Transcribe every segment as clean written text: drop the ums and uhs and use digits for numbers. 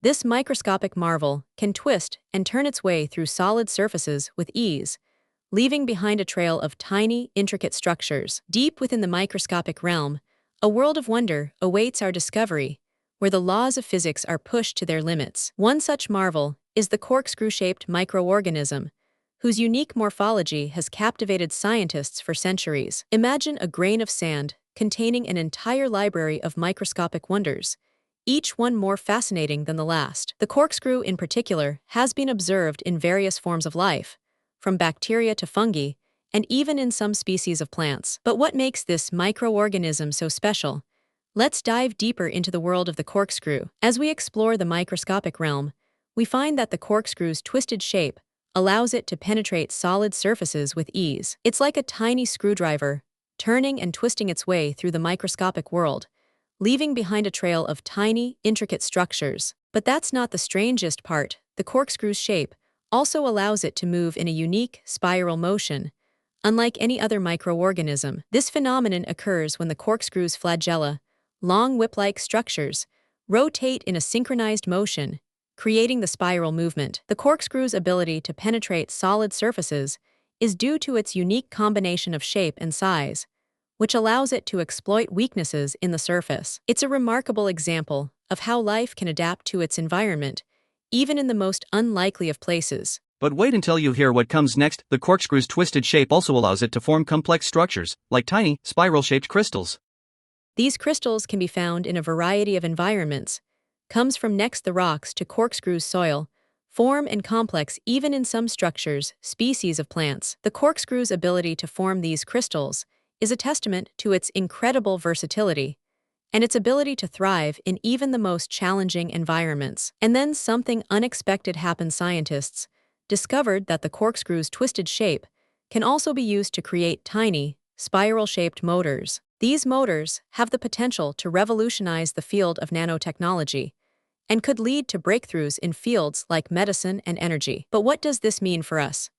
This microscopic marvel can twist and turn its way through solid surfaces with ease, leaving behind a trail of tiny, intricate structures. Deep within the microscopic realm, a world of wonder awaits our discovery, where the laws of physics are pushed to their limits. One such marvel is the corkscrew-shaped microorganism, whose unique morphology has captivated scientists for centuries. Imagine a grain of sand containing an entire library of microscopic wonders, each one more fascinating than the last. The corkscrew, in particular, has been observed in various forms of life, from bacteria to fungi, and even in some species of plants. But what makes this microorganism so special? Let's dive deeper into the world of the corkscrew. As we explore the microscopic realm, we find that the corkscrew's twisted shape allows it to penetrate solid surfaces with ease. It's like a tiny screwdriver, turning and twisting its way through the microscopic world, leaving behind a trail of tiny, intricate structures. But that's not the strangest part. The corkscrew's shape also allows it to move in a unique spiral motion. Unlike any other microorganism, this phenomenon occurs when the corkscrew's flagella, long whip-like structures, rotate in a synchronized motion, creating the spiral movement. The corkscrew's ability to penetrate solid surfaces is due to its unique combination of shape and size, which allows it to exploit weaknesses in the surface. It's a remarkable example of how life can adapt to its environment, even in the most unlikely of places. But wait until you hear what comes next. The corkscrew's twisted shape also allows it to form complex structures, like tiny, spiral-shaped crystals. These crystals can be found in a variety of environments, comes from next the rocks to corkscrew's soil, form and complex even in some structures, species of plants. The corkscrew's ability to form these crystals is a testament to its incredible versatility and its ability to thrive in even the most challenging environments. And then something unexpected happened. Scientists discovered that the corkscrew's twisted shape can also be used to create tiny, spiral-shaped motors. These motors have the potential to revolutionize the field of nanotechnology and could lead to breakthroughs in fields like medicine and energy. But what does this mean for us?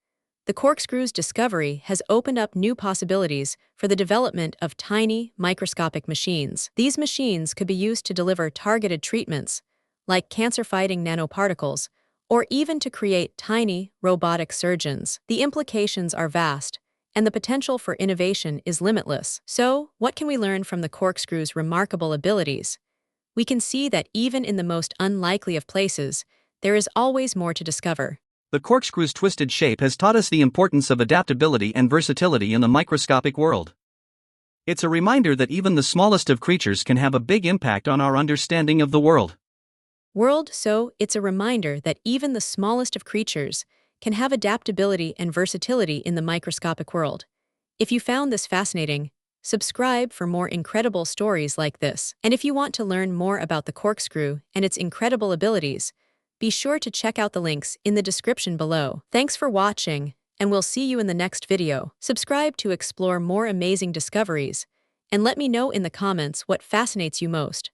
The corkscrew's discovery has opened up new possibilities for the development of tiny, microscopic machines. These machines could be used to deliver targeted treatments, like cancer-fighting nanoparticles, or even to create tiny, robotic surgeons. The implications are vast, and the potential for innovation is limitless. So, what can we learn from the corkscrew's remarkable abilities? We can see that even in the most unlikely of places, there is always more to discover. The corkscrew's twisted shape has taught us the importance of adaptability and versatility in the microscopic world. It's a reminder that even the smallest of creatures can have a big impact on our understanding of the world. So it's a reminder that even the smallest of creatures can have adaptability and versatility in the microscopic world. If you found this fascinating, subscribe for more incredible stories like this. And if you want to learn more about the corkscrew and its incredible abilities, be sure to check out the links in the description below. Thanks for watching, and we'll see you in the next video. Subscribe to explore more amazing discoveries, and let me know in the comments what fascinates you most.